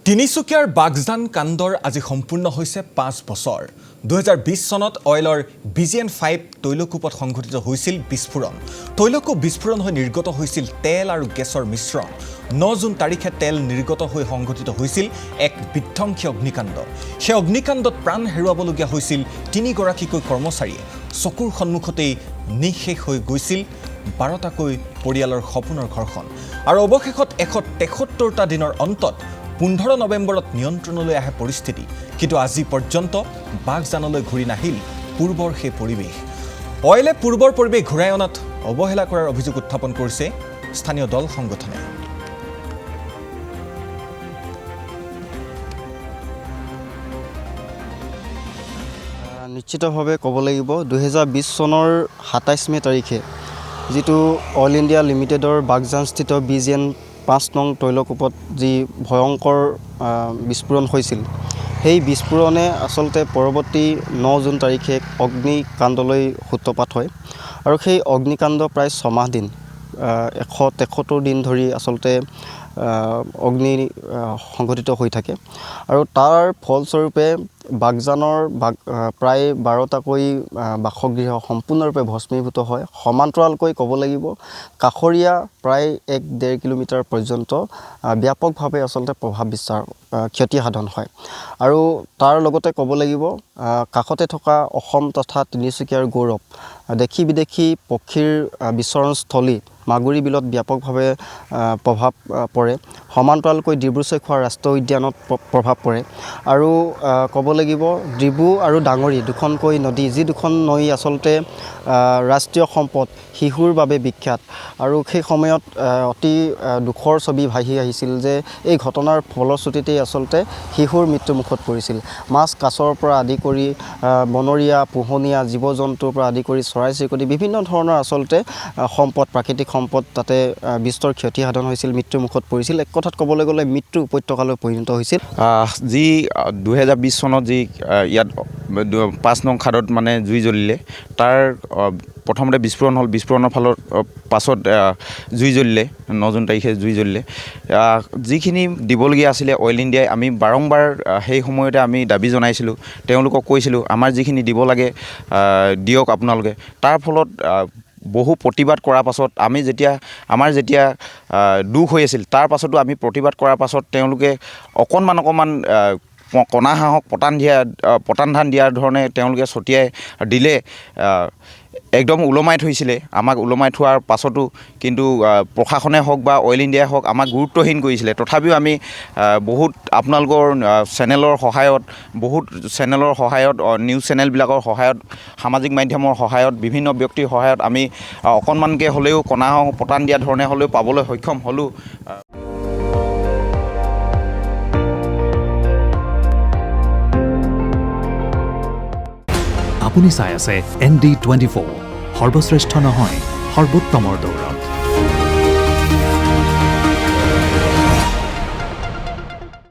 তিনিচুকীয়াৰ বাগজান কাণ্ডৰ আজি সম্পূৰ্ণ হৈছে ৫ বছৰ ২০২০ চনত অইলৰ BGN-5 তৈলকূপত সংঘটিত হৈছিল বিস্ফোৰণ তৈলকূপ বিস্ফোৰণ হৈ নিৰ্গত হৈছিল তেল আৰু গেছৰ মিশ্ৰণ ৯ জুন তাৰিখে তেল নিৰ্গত হৈ সংঘটিত হৈছিল এক বিধ্বংসী অগ্নিকাণ্ড সেই অগ্নিকাণ্ডত প্ৰাণ হেৰুৱাবলগীয়া হৈছিল ৩ গৰাকীকৈ কৰ্মচাৰীয়ে চকুৰ সন্মুখতেই নিঃশেষ হৈ গৈছিল ১২টাকৈ পৰিয়ালৰ সপোনৰ ঘৰখন আৰু অৱশেষত ১৭৩টা দিনৰ অন্তত ১৫ নৱেম্বৰত নিয়ন্ত্ৰণলৈ আহে পৰিস্থিতি কিন্তু আজি পৰ্যন্ত বাগজানলৈ ঘূৰি নাহিল পূৰ্বৰ সেই পৰিৱেশ অইলে পূৰ্বৰ পৰিৱেশ ঘূৰাই অনাত অৱহেলা কৰাৰ অভিযোগ উত্থাপন কৰিছে স্থানীয় দল সংগঠনে নিশ্চিতভাৱে ক'ব লাগিব ২০২০ চনৰ ২৭ মে তাৰিখে যিটো অইল ইণ্ডিয়া লিমিটেডৰ বাগজানস্থিত BGN-5 নং তৈলকূপত যি ভয়ংকৰ বিস্ফোৰণ হৈছিল সেই বিস্ফোৰণে আচলতে পৰৱৰ্তী ৯ জুন তাৰিখে অগ্নিকাণ্ডলৈ সূত্ৰপাত হয় আৰু সেই অগ্নিকাণ্ড প্ৰায় ৬ মাহ দিন ১৭৩ দিন ধৰি আচলতে অগ্নি সংঘটিত হৈ থাকে আৰু তাৰ ফলস্বৰূপে বাগজানৰ প্ৰায় ১২টাকৈ বাসগৃহ সম্পূৰ্ণৰূপে ভস্মীভূত হয় সমান্তৰালকৈ ক'ব লাগিব কাষৰীয়া প্ৰায় ১-১.৫ কিলোমিটাৰ পৰ্যন্ত ব্যাপকভাৱে আচলতে প্ৰভাৱ বিস্তাৰ ক্ষতি সাধন হয় আৰু তাৰ লগতে ক'ব লাগিব কাষতে থকা অসম তথা তিনিচুকীয়াৰ গৌৰৱ দেশী বিদেশী পক্ষীৰ বিচৰণস্থলী মাগুৰী বিলত ব্যাপকভাৱে প্ৰভাৱ পৰে সমান্তৰালকৈ ডিব্ৰু-চৈখোৱা ৰাষ্ট্ৰীয় উদ্যানত প্ৰভাৱ পৰে আৰু ক'ব লাগিব ডিব্ৰু আৰু ডাঙৰি দুখনকৈ নদী যি দুখন নৈ আচলতে ৰাষ্ট্ৰীয় সম্পদ শিশুৰ বাবে বিখ্যাত আৰু সেই সময়ত অতি দুখৰ ছবি ভাহি আহিছিল যে এই ঘটনাৰ ফলশ্ৰুতিতেই আচলতে শিশুৰ মৃত্যুমুখত পৰিছিল মাছ কাছৰ পৰা আদি কৰি বনৰীয়া পোহনীয়া জীৱ জন্তুৰ পৰা আদি কৰি চৰাই চিৰিকটি বিভিন্ন ধৰণৰ আচলতে সম্পদ প্ৰাকৃতিক সম্পদ তাতে বিস্তৰ ক্ষতি সাধন হৈছিল মৃত্যুমুখত পৰিছিল এক কথাত ক'বলৈ গ'লে মৃত্যু উপত্যকালৈ পৰিণত হৈছিল যি ২০২০ চনত যি ইয়াত ৫ নং খাদত মানে জুই জ্বলিলে তাৰ প্ৰথমতে বিস্ফোৰণ হ'ল বিস্ফোৰণৰ পাছত জুই জ্বলিলে ৯ জুন তাৰিখে জুই জ্বলিলে যিখিনি দিবলগীয়া আছিলে অইল ইণ্ডিয়াই আমি বাৰম্বাৰ সেই সময়তে আমি দাবী জনাইছিলোঁ তেওঁলোকক কৈছিলোঁ আমাৰ যিখিনি দিব লাগে দিয়ক আপোনালোকে তাৰ ফলত বহু প্ৰতিবাদ কৰাৰ পাছত আমাৰ যেতিয়া দুখ হৈ আছিল তাৰ পাছতো আমি প্ৰতিবাদ কৰাৰ পাছত তেওঁলোকে অকণমান কণা হাঁহক পতান ধান দিয়াৰ ধৰণে তেওঁলোকে ছটিয়াই দিলে একদম ওলমাই থৈছিলে আমাক ওলমাই থোৱাৰ পাছতো কিন্তু প্ৰশাসনে হওক বা অইল ইণ্ডিয়াই হওক আমাক গুৰুত্বহীন কৰিছিলে তথাপিও আমি বহুত আপোনালোকৰ চেনেলৰ সহায়ত নিউজ চেনেলবিলাকৰ সহায়ত সামাজিক মাধ্যমৰ সহায়ত বিভিন্ন ব্যক্তিৰ সহায়ত আমি অকণমানকৈ হ'লেও কণা পতান দিয়া ধৰণে হ'লেও পাবলৈ সক্ষম হ'লোঁ আপুনি চাই আছে ND24 সৰ্বশ্ৰেষ্ঠ নহয় সৰ্বোত্তমৰ দৌৰ